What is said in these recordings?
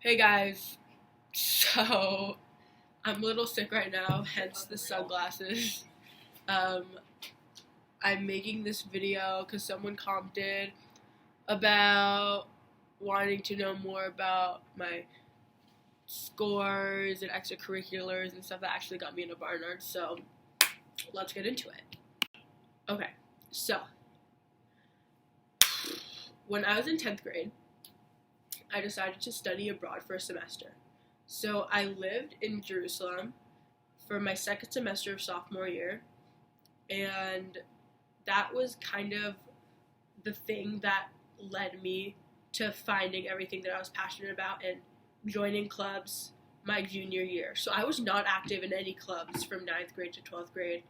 Hey guys, so I'm a little sick right now, hence the sunglasses. Um, I'm making this video because someone commented about wanting to know more about my scores and extracurriculars and stuff that actually got me into Barnard, so let's get into it. Okay, so when I was in 10th grade, I decided to study abroad for a semester. So I lived in Jerusalem for my second semester of sophomore year, and that was kind of the thing that led me to finding everything that I was passionate about and joining clubs my junior year. So I was not active in any clubs from ninth grade to 12th grade,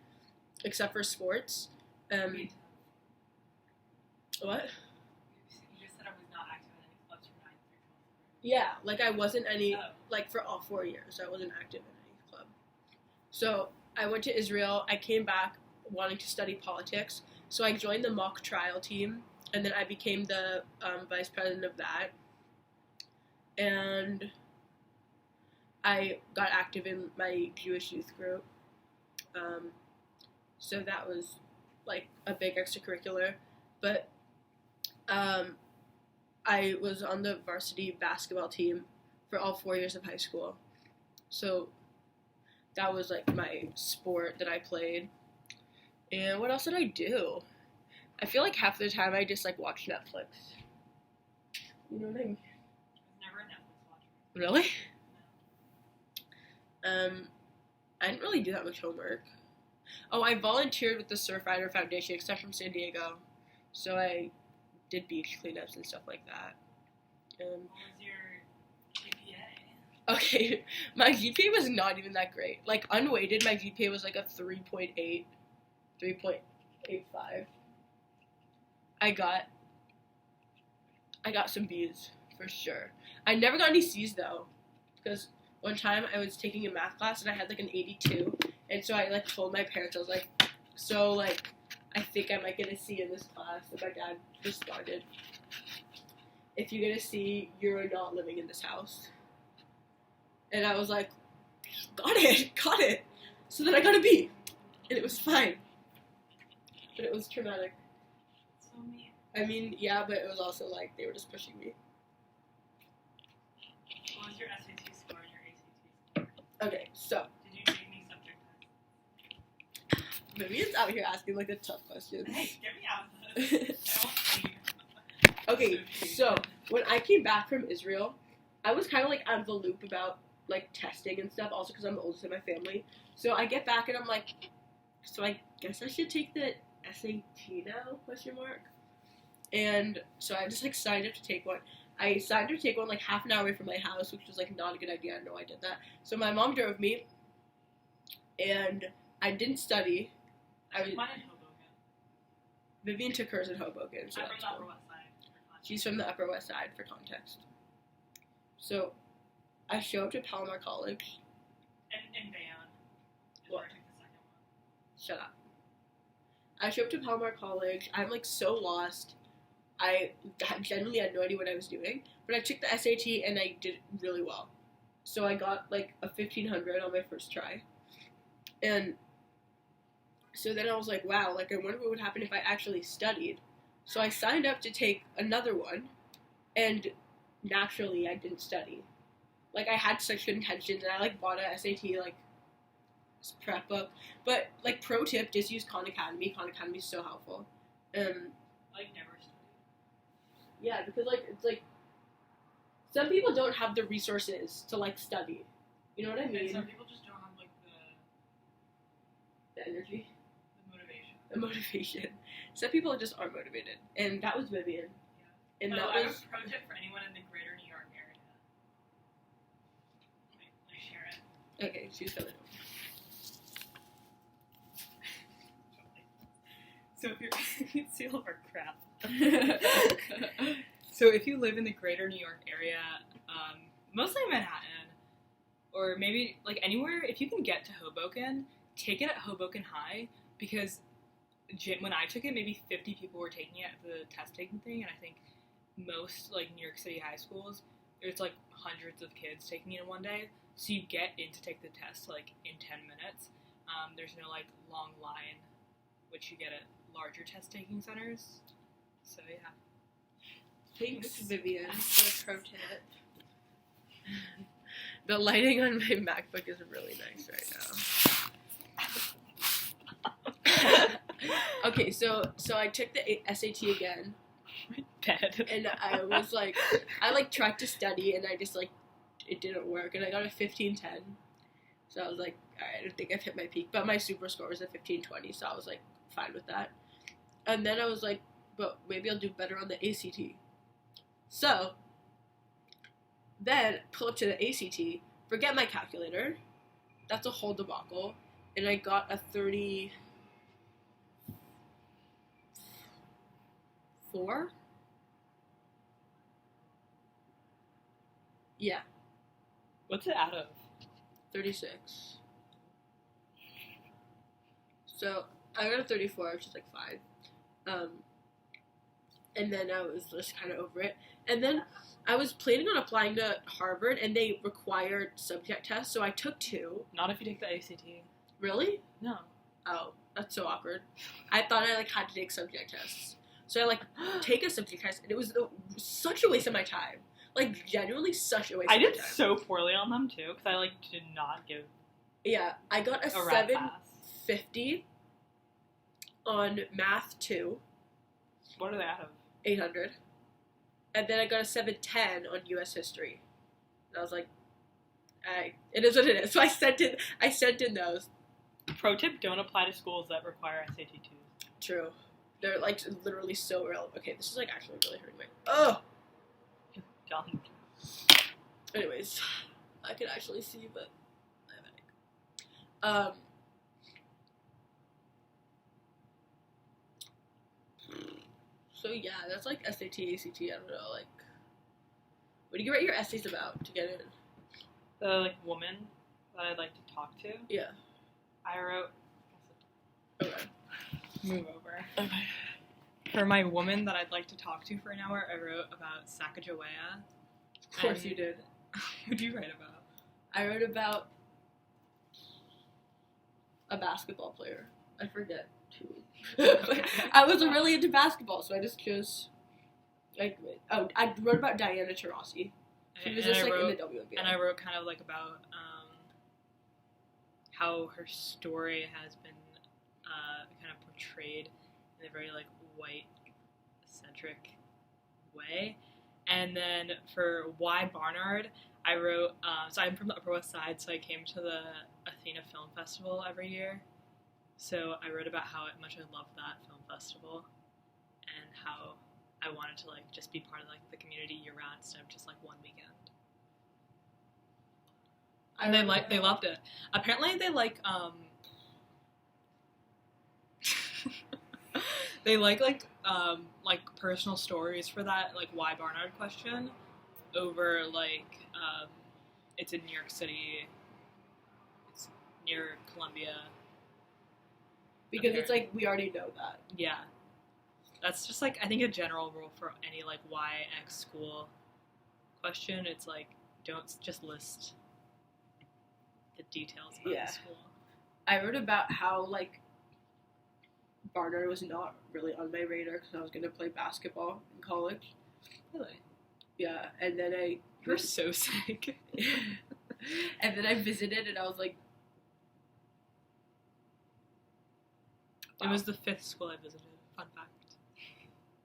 except for sports. What? You just said I was not active in any clubs from 9th through 12th grade. Yeah, like I wasn't any, Oh. like for all 4 years, I wasn't active in any club. So I went to Israel. I came back wanting to study politics. So I joined the mock trial team, and then I became the vice president of that. And I got active in my Jewish youth group. So that was like a big extracurricular. But I was on the varsity basketball team for all 4 years of high school. So that was like my sport that I played. And what else did I do? I feel like half the time I just like watch Netflix. You know what I mean? I was never a Netflix watcher. Really? No. I didn't really do that much homework. Oh, I volunteered with the Surfrider Foundation, except from San Diego. So I did beach cleanups and stuff like that. What was your GPA? Okay, my GPA was not even that great. Like, unweighted, my GPA was like a 3.8, 3.85. I got some B's, for sure. I never got any C's, though, because one time I was taking a math class and I had like an 82, and so I like told my parents, I was like, so like, I think I might get a C in this class, and my dad responded, if you get a C, you're not living in this house. And I was like, got it. So then I got a B, and it was fine. But it was traumatic. So mean. I mean, yeah, but it was also like they were just pushing me. What was your SAT score and your ACT score? Okay, so Did you take any subject tests? Vivian's out here asking like the tough questions. Hey, get me out of this. I don't want to see Okay, so when I came back from Israel, I was kind of like out of the loop about like testing and stuff, also because I'm the oldest in my family. So I get back and I'm like, so I guess I should take the SAT now, question mark. And so I just like signed up to take one. I signed up to take one like half an hour away from my house, which was like not a good idea. I know I did that. So my mom drove me, and I didn't study. Mine in Hoboken. Vivian took hers in Hoboken, so I'm that's from the cool. Upper West Side. She's from the Upper West Side, for context. So I show up to Palomar College. In Van is What? where I took the second one. Shut up. I show up to Palomar College. I'm like so lost. I genuinely had no idea what I was doing. But I took the SAT and I did really well. So I got like a 1500 on my first try. And so then I was like, wow, like I wonder what would happen if I actually studied. So I signed up to take another one. And naturally I didn't study. Like I had such good intentions and I like bought a SAT like prep book. But like pro tip, just use Khan Academy. Khan Academy is so helpful. Like never studied. Yeah, because like it's like some people don't have the resources to like study. You know what I And mean? some people just don't have like The energy, the motivation. the motivation. Some people just aren't motivated, and that was Vivian. Yeah. And I that have was a pro tip for anyone in the greater New York area. Let me share it. okay. She's coming. So if you're see all of our crap. So if you live in the greater New York area, mostly Manhattan, or maybe like anywhere, if you can get to Hoboken, take it at Hoboken High, because when I took it, maybe 50 people were taking it at the test taking thing, and I think most like New York City high schools it's like hundreds of kids taking it in one day, so you get in to take the test like in 10 minutes. There's no like long line, which you get at larger test taking centers. So yeah. Thanks, Vivian, for the pro tip. The lighting on my MacBook is really nice right now. Okay, so I took the SAT again. Dead. And I was like, I tried to study, and I just it didn't work, and I got a 1510. So I was like, alright, I don't think I've hit my peak, but my super score was a 1520, so I was like, fine with that. And then I was like, but maybe I'll do better on the ACT. So then pull up to the ACT, forget my calculator. That's a whole debacle, and I got a 34. Yeah. What's it out of? 36. So I got a 34, which is like 5. And then I was just kind of over it. And then I was planning on applying to Harvard, and they required subject tests, so I took 2. Not if you take the ACT. Really? No. Oh, that's so awkward. I thought I had to take subject tests. So I take a subject test, and it was such a waste of my time. Genuinely such a waste of my time. I did so poorly on them, too, because I, did not give Yeah, I got a 750 on Math 2. What are they out of? 800. And then I got a 710 on U.S. History. And I was like, it is what it is. So I sent in those. Pro tip, don't apply to schools that require SAT 2s. True. They're, literally so irrelevant. Okay, this is, actually really hurting my... Oh! Done. Anyways, I can actually see, but I have a headache. So yeah, that's SAT, ACT, I don't know, what do you write your essays about to get in? The, woman that I'd like to talk to? Yeah. I wrote... Okay. Move over. Okay. For my woman that I'd like to talk to for an hour, I wrote about Sacagawea. Of course you did. What did you write about? I wrote about a basketball player. I forget who. I was really into basketball, so I just chose. I wrote about Diana Taurasi. She was just in the WNBA. And I wrote kind of about how her story has been kind of portrayed in a very white-centric way. And then for why Barnard, I wrote, so I'm from the Upper West Side, so I came to the Athena Film Festival every year. So I wrote about how much I loved that film festival and how I wanted to just be part of the community year round instead of just one weekend. And they loved it. Apparently they they like personal stories for that why Barnard question over it's in New York City, it's near Columbia, because it's we already know that. Yeah, that's just I think a general rule for any why X school question. It's don't just list the details about the school. I wrote about how Barnard was not really on my radar because I was going to play basketball in college. Really? Yeah, and then You're so sick. And then I visited, and I was like... Wow. It was the 5th school I visited. Fun fact.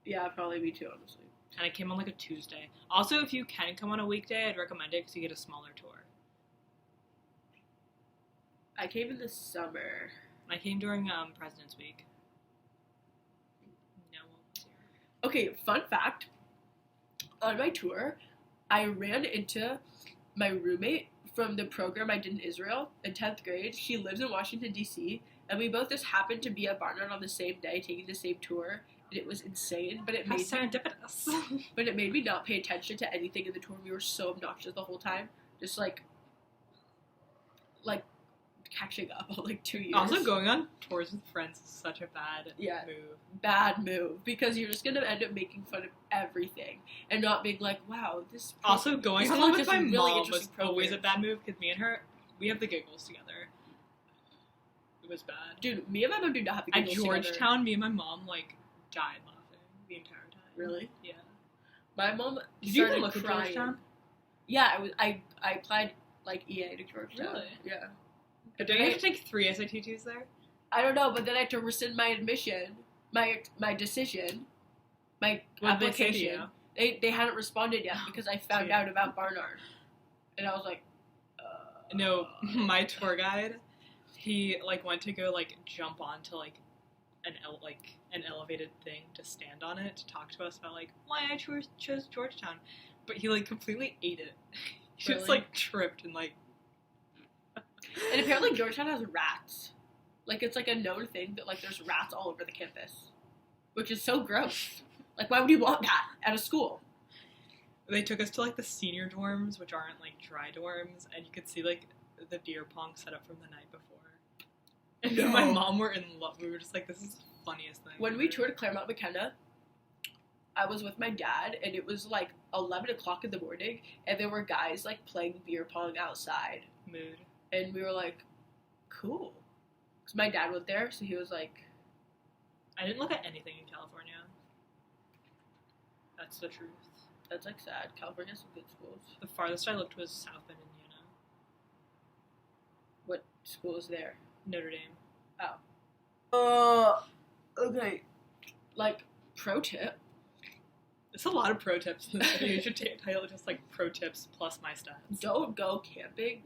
Yeah, probably me too, honestly. And I came on a Tuesday. Also, if you can come on a weekday, I'd recommend it because you get a smaller tour. I came in the summer. I came during President's Week. No one was here. Okay, fun fact. On my tour, I ran into my roommate from the program I did in Israel in 10th grade. She lives in Washington, D.C., and we both just happened to be at Barnard on the same day, taking the same tour, and it was insane, but it made serendipitous. But it made me not pay attention to anything in the tour. We were so obnoxious the whole time. Just, catching up on like 2 years. Also, going on tours with friends is such a bad move. Bad move, because you're just gonna end up making fun of everything and not being like, wow, this. Also, going on with my really mom was always a bad move because me and her, we have the giggles together. It was bad. Dude, me and my mom do not have the At giggles Georgetown, together. me and my mom like died laughing the entire time. Really? Yeah. My mom Did you started even look at crying. Georgetown? Yeah, I applied like EA to Georgetown. Really? Yeah. But did I have to take 3 SATs there? I don't know, but then I had to rescind my admission, my decision, my What did they say to application. They hadn't responded yet because I found out about Barnard, and I was like, No, my tour guide, he like went to go like jump onto like an elevated thing to stand on it to talk to us about like why I chose Georgetown, but he like completely ate it. He just like tripped and like. And apparently Georgetown has rats. Like it's like a known thing that like there's rats all over the campus, which is so gross. Like why would you want that at a school? They took us to like the senior dorms, which aren't like dry dorms, and you could see like the beer pong set up from the night before. And me and my mom were in love. We were just like, this is the funniest thing. When we toured Claremont McKenna, I was with my dad, and it was like 11 o'clock in the morning, and there were guys like playing beer pong outside. Mood. And we were like, cool. Because my dad was there, so he was like... I didn't look at anything in California. That's the truth. That's like sad. California has some good schools. The farthest I looked was South Bend, Indiana. What school is there? Notre Dame. Oh. Okay. Like, pro tip. It's a lot of pro tips. You should title it just like pro tips plus my stats. Don't go camping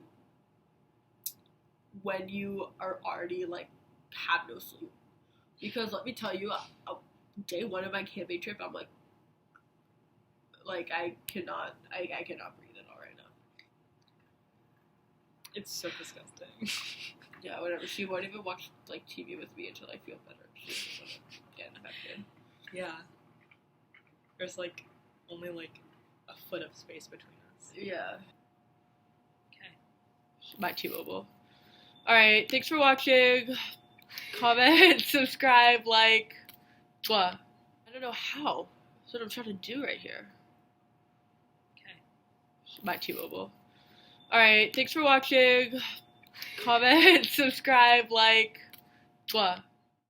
when you are already like have no sleep, because let me tell you, day one of my camping trip, I'm like I cannot breathe at all right now. It's so disgusting. Yeah, whatever. She won't even watch like TV with me until I feel better. She doesn't want to get infected. Yeah. There's like only like a foot of space between us. Yeah. Okay. My T-Mobile. Alright, thanks for watching. Comment, subscribe, like. What? I don't know how. That's what I'm trying to do right here. Okay. My T-Mobile. Alright, thanks for watching. Comment, subscribe, like. What?